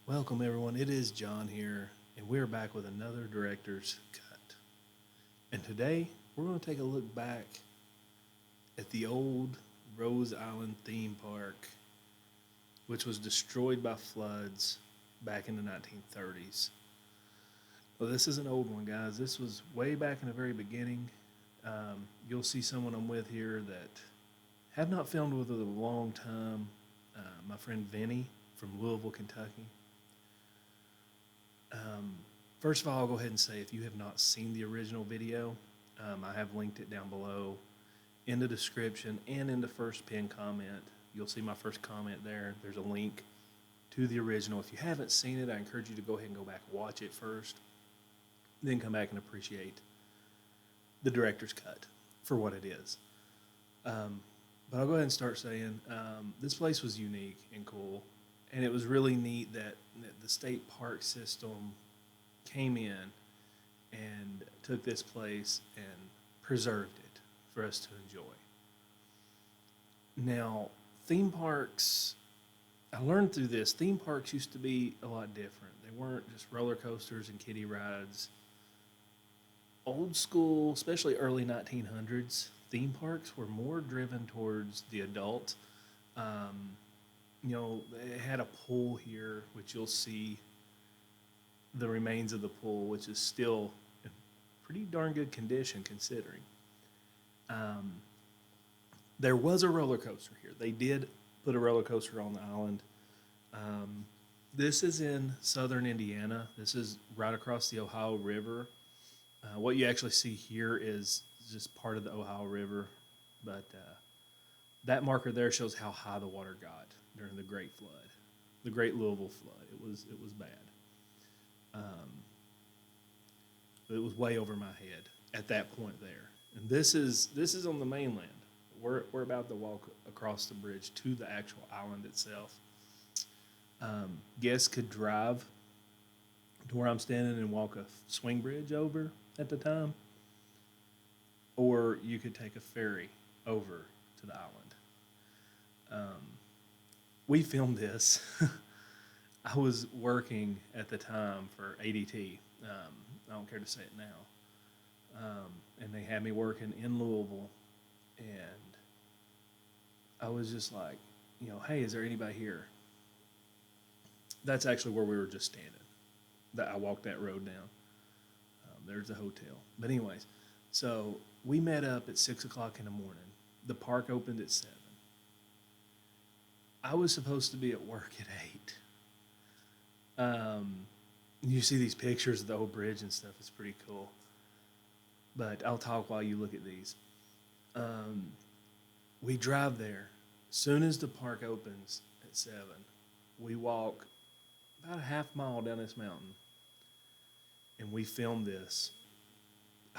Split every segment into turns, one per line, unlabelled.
Welcome, everyone. It is John here, and we're back with another director's cut. And today, we're going to take a look back at the old Rose Island theme park, which was destroyed by floods back in the 1930s. Well, this is an old one, guys. This was way back in the very beginning. You'll see someone I'm with here that have not filmed with in a long time. My friend Vinny from Louisville, Kentucky. First of all, I'll go ahead and say if you have not seen the original video, I have linked it down below in the description and in the first pinned comment. You'll see my first comment there. There's a link to the original. If you haven't seen it, I encourage you to go ahead and go back and watch it first, then come back and appreciate the director's cut for what it is. But I'll go ahead and start saying this place was unique and cool, and it was really neat that the state park system came in and took this place and preserved it for us to enjoy. Now, theme parks, I learned through this, theme parks used to be a lot different. They weren't just roller coasters and kiddie rides. Old school, especially early 1900s, theme parks were more driven towards the adult. They had a pool here, which you'll see the remains of the pool, which is still in pretty darn good condition considering. There was a roller coaster here. They did put a roller coaster on the island. This is in southern Indiana. This is right across the Ohio River. What you actually see here is just part of the Ohio River, but that marker there shows how high the water got during the Great Flood, the Great Louisville Flood. It was bad. It was way over my head at that point there. And this is on the mainland. We're about to walk across the bridge to the actual island itself. Guests could drive to where I'm standing and walk a swing bridge over at the time, or you could take a ferry over to the island. We filmed this. I was working at the time for ADT. I don't care to say it now. And they had me working in Louisville, and I was just like, hey, is there anybody here? That's actually where we were just standing. I walked that road down. There's the hotel. But anyways, so we met up at 6 o'clock in the morning. The park opened at 7. I was supposed to be at work at 8. You see these pictures of the old bridge and stuff. It's pretty cool. But I'll talk while you look at these. We drive there. As soon as the park opens at 7, we walk about a half mile down this mountain, and we filmed this.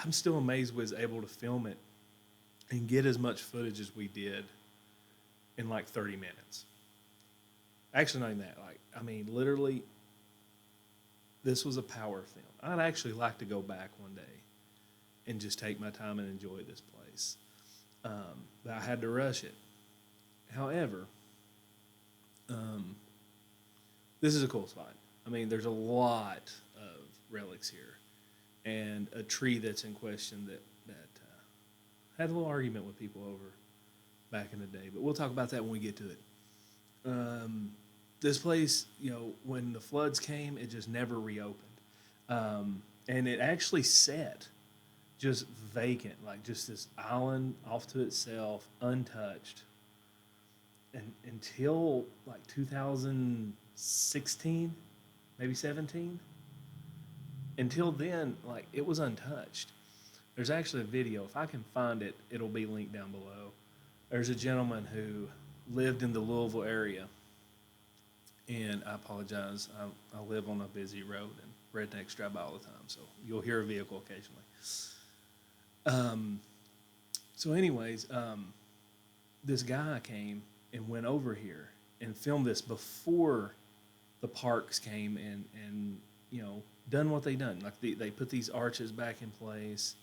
I'm still amazed we was able to film it and get as much footage as we did in like 30 minutes. Actually, not even that. Literally, this was a power film. I'd actually like to go back one day and just take my time and enjoy this place. But I had to rush it. However, this is a cool spot. There's a lot of relics here, and a tree that's in question that had a little argument with people over back in the day. But we'll talk about that when we get to it. This place, when the floods came, it just never reopened. And it actually sat just vacant, like just this island off to itself, untouched. And until like 2016, maybe 17. Until then, it was untouched. There's actually a video. If I can find it, it'll be linked down below. There's a gentleman who lived in the Louisville area. And I apologize. I live on a busy road, and rednecks drive by all the time, so you'll hear a vehicle occasionally. This guy came and went over here and filmed this before the parks came and done what they done. Like they put these arches back in place,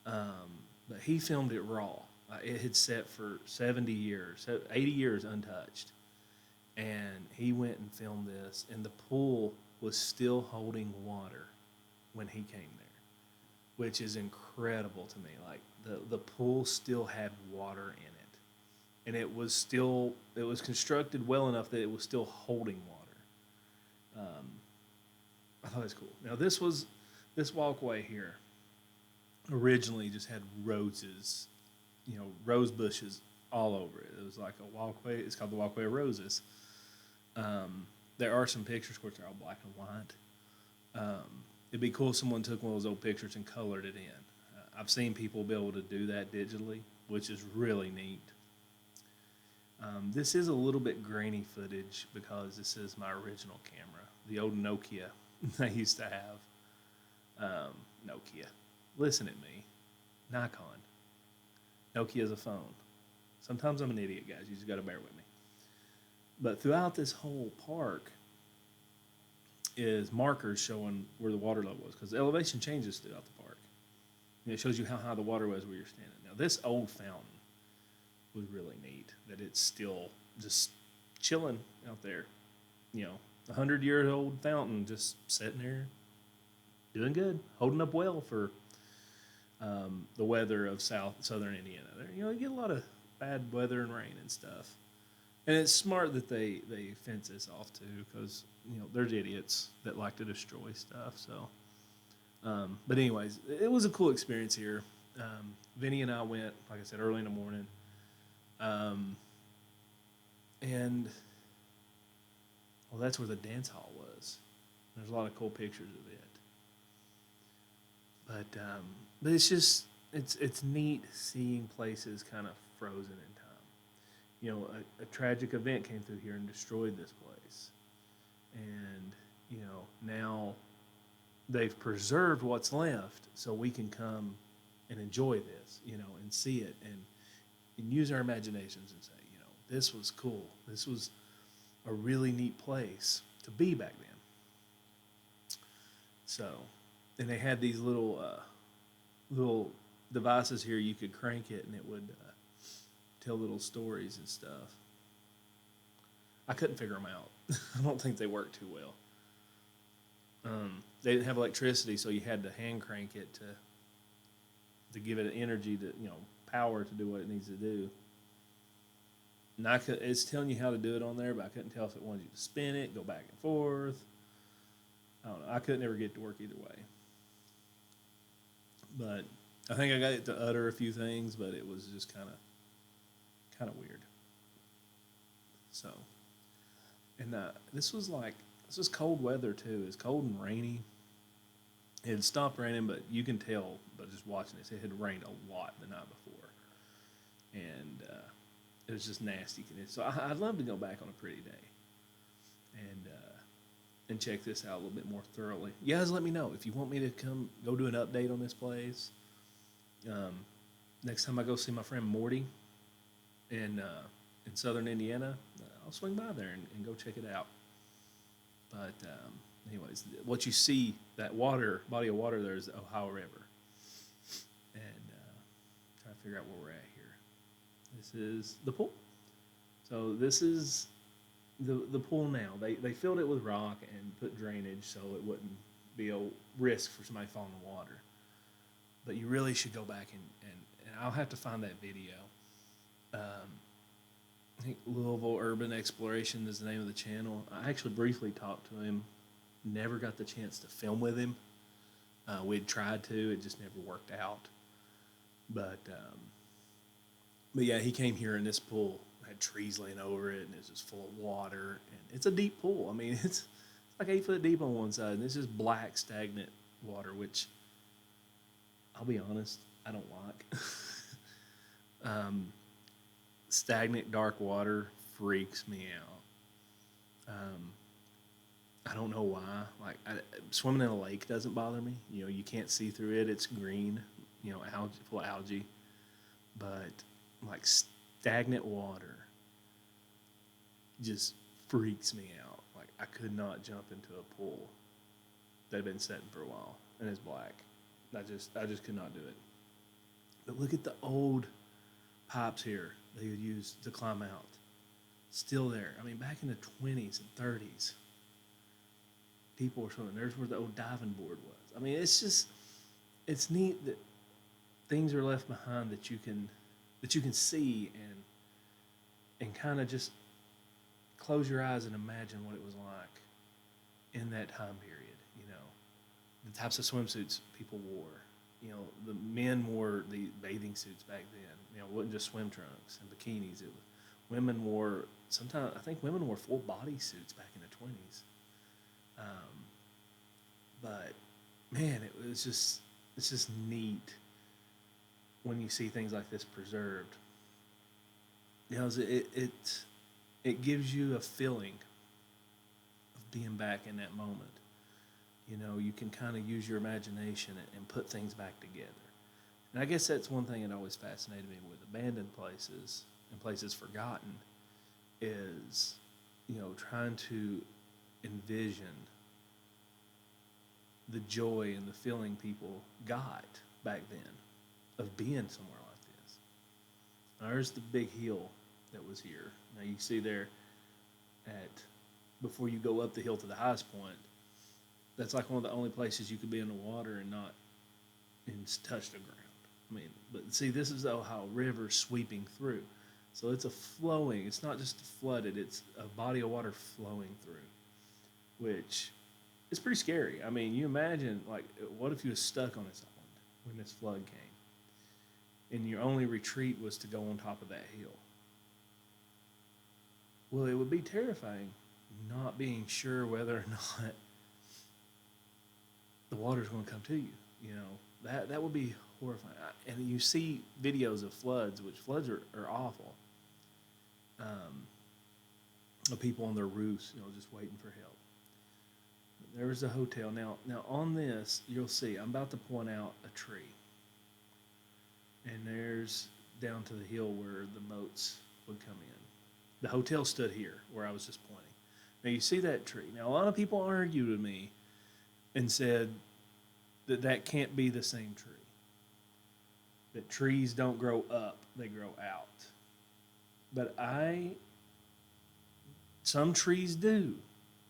but he filmed it raw. It had set for 70 years, 80 years untouched. And he went and filmed this, and the pool was still holding water when he came there, which is incredible to me. Like the pool still had water in it, and it was constructed well enough that it was still holding water. I thought it was cool. Now this walkway here originally just had roses, rose bushes all over it. It was like a walkway. It's called the Walkway of Roses. There are some pictures, of course, they're all black and white. It'd be cool if someone took one of those old pictures and colored it in. I've seen people be able to do that digitally, which is really neat. This is a little bit grainy footage because this is my original camera, the old Nokia I used to have. Nokia. Listen at me. Nikon. Nokia is a phone. Sometimes I'm an idiot, guys. You just got to bear with me. But throughout this whole park is markers showing where the water level was, because the elevation changes throughout the park. And it shows you how high the water was where you're standing. Now, this old fountain was really neat, that it's still just chilling out there. 100-year-old fountain just sitting there doing good, holding up well for the weather of southern Indiana. There, you get a lot of bad weather and rain and stuff. And it's smart that they fence this off too, because there's idiots that like to destroy stuff. So, but anyways, it was a cool experience here. Vinny and I went, like I said, early in the morning, and that's where the dance hall was. There's a lot of cool pictures of it. But it's just it's neat seeing places kind of frozen in time. A tragic event came through here and destroyed this place. And, now they've preserved what's left so we can come and enjoy this, and see it and use our imaginations and say, this was cool. This was a really neat place to be back then. So, and they had these little devices here. You could crank it and it would tell little stories and stuff. I couldn't figure them out. I don't think they worked too well. They didn't have electricity, so you had to hand crank it to give it energy to, power to do what it needs to do. And it's telling you how to do it on there, but I couldn't tell if it wanted you to spin it, go back and forth. I don't know. I couldn't ever get it to work either way. But I think I got it to utter a few things, but it was just kind of weird. So, and this was cold weather too. It's cold and rainy. It had stopped raining, but you can tell by just watching this, it had rained a lot the night before, and it was just nasty conditions. So I'd love to go back on a pretty day, and check this out a little bit more thoroughly. You guys, let me know if you want me to go do an update on this place. Next time I go see my friend Morty in southern Indiana, I'll swing by there and go check it out. But anyways, what you see, that body of water there is the Ohio River. And try to figure out where we're at here. This is the pool. So this is the pool now. They filled it with rock and put drainage so it wouldn't be a risk for somebody falling in the water. But you really should go back and I'll have to find that video. I think Louisville Urban Exploration is the name of the channel. I actually briefly talked to him. Never got the chance to film with him. We'd tried to. It just never worked out. But yeah, he came here and this pool had trees laying over it and it's just full of water. And it's a deep pool. I mean, it's like 8 foot deep on one side. And it's just black, stagnant water, which I'll be honest, I don't like. Stagnant, dark water freaks me out. I don't know why. Like swimming in a lake doesn't bother me. You can't see through it. It's green. Algae, full of algae. But like stagnant water just freaks me out. Like I could not jump into a pool that had been sitting for a while and it's black. I just could not do it. But look at the old pipes here they would use to climb out. still there. I mean, back in the 20s and 30s, people were swimming. There's where the old diving board was. I mean, it's neat that things are left behind that you can see and kind of just close your eyes and imagine what it was like in that time period. You know, the types of swimsuits people wore. You know, the men wore the bathing suits back then. You know, it wasn't just swim trunks and bikinis. It was, women wore, sometimes I think women wore full body suits back in the 20s. But man, it's just neat when you see things like this preserved. You know, it gives you a feeling of being back in that moment. You know, you can kind of use your imagination and put things back together. And I guess that's one thing that always fascinated me with abandoned places and places forgotten is, you know, trying to envision the joy and the feeling people got back then of being somewhere like this. Now, there's the big hill that was here. Now you see there before you go up the hill to the highest point, that's like one of the only places you could be in the water and not touch the ground. I mean, but see, this is the Ohio River sweeping through. So it's it's not just flooded, it's a body of water flowing through, which is pretty scary. I mean, you imagine, like, what if you were stuck on this island when this flood came and your only retreat was to go on top of that hill? Well, it would be terrifying not being sure whether or not the water's going to come to you. You know, that would be horrifying. And you see videos of floods, which floods are awful, of people on their roofs, you know, just waiting for help. There was a hotel. Now on this, you'll see, I'm about to point out a tree. And there's down to the hill where the boats would come in. The hotel stood here, where I was just pointing. Now you see that tree. Now a lot of people argued with me and said that can't be the same tree. That trees don't grow up, they grow out. But some trees do,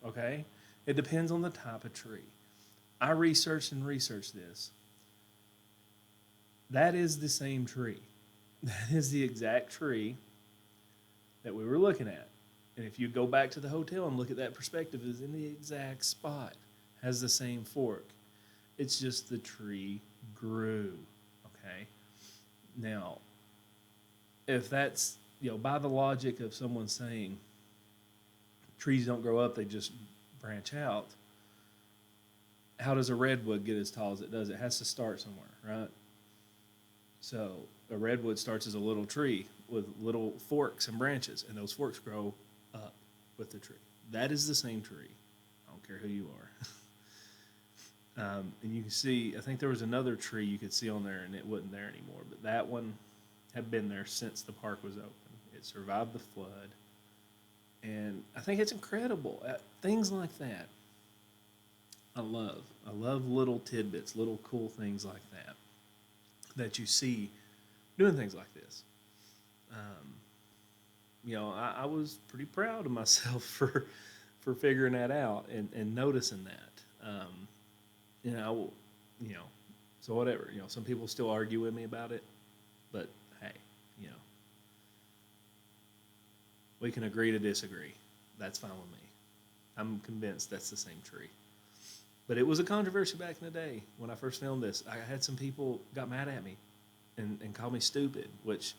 okay? It depends on the type of tree. I researched this. That is the same tree. That is the exact tree that we were looking at. And if you go back to the hotel and look at that perspective, it's in the exact spot. Has the same fork. It's just the tree grew, okay? Now, if that's, you know, by the logic of someone saying trees don't grow up, they just branch out, how does a redwood get as tall as it does? It has to start somewhere, right? So a redwood starts as a little tree with little forks and branches, and those forks grow up with the tree. That is the same tree. I don't care who you are. And you can see, I think there was another tree you could see on there, and it wasn't there anymore. But that one had been there since the park was open. It survived the flood. And I think it's incredible. Things like that, I love. I love little tidbits, little cool things like that you see doing things like this. You know, I was pretty proud of myself for figuring that out and noticing that. So whatever. You know, some people still argue with me about it, but hey, you know, we can agree to disagree. That's fine with me. I'm convinced that's the same tree. But it was a controversy back in the day when I first filmed this. I had some people got mad at me and called me stupid, which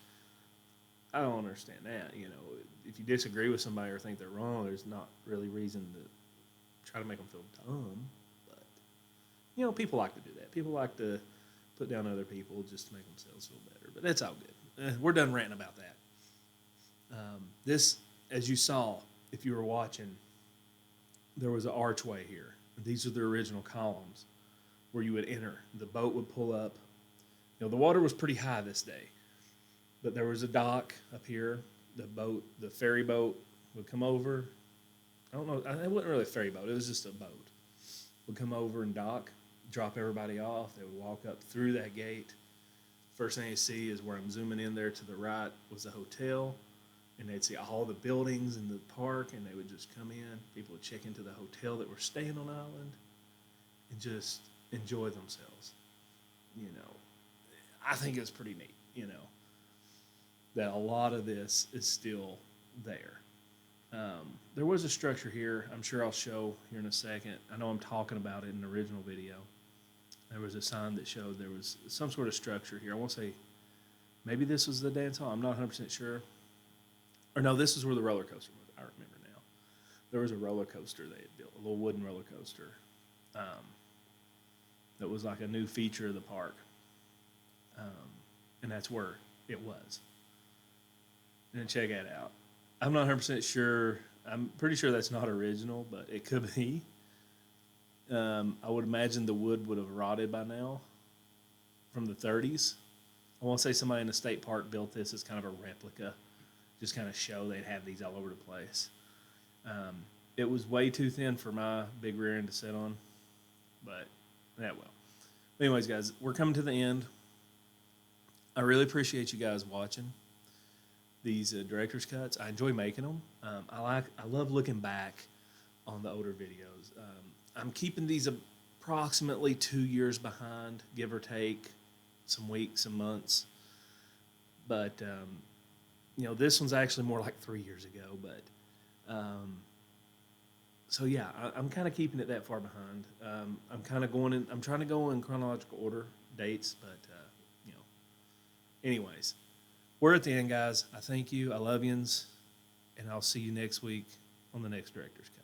I don't understand that. You know, if you disagree with somebody or think they're wrong, there's not really reason to try to make them feel dumb. But, you know, people like to do that. People like to put down other people just to make themselves feel better. But that's all good. We're done ranting about that. This, as you saw, if you were watching, there was an archway here. These are the original columns where you would enter. The boat would pull up. You know, the water was pretty high this day, but there was a dock up here. The ferry boat would come over. I don't know, it wasn't really a ferry boat. It was just a boat. Would come over and dock, drop everybody off. They would walk up through that gate. First thing you see is where I'm zooming in there to the right was the hotel. and they'd see all the buildings in the park, and they would just come in. People would check into the hotel that were staying on island and just enjoy themselves. You know, I think it's pretty neat, you know, that a lot of this is still there. There was a structure here. I'm sure I'll show here in a second. I know I'm talking about it in the original video. There was a sign that showed there was some sort of structure here. I want to say maybe this was the dance hall. I'm not 100% sure. Or no, this is where the roller coaster was. I remember now. There was a roller coaster they had built, a little wooden roller coaster. That was like a new feature of the park. And that's where it was. And check that out. I'm not 100% sure. I'm pretty sure that's not original, but it could be. I would imagine the wood would have rotted by now from the 30s. I want to say somebody in the state park built this as kind of a replica, just kind of show they'd have these all over the place. It was way too thin for my big rear end to sit on, but that well. Anyways, guys, we're coming to the end. I really appreciate you guys watching these director's cuts. I enjoy making them. I love looking back on the older videos. I'm keeping these approximately 2 years behind, give or take some weeks, some months. But you know, this one's actually more like 3 years ago. But so yeah, I'm kind of keeping it that far behind. I'm kind of going in. I'm trying to go in chronological order, dates, but you know. Anyways, we're at the end, guys. I thank you. I love yous, and I'll see you next week on the next director's cut.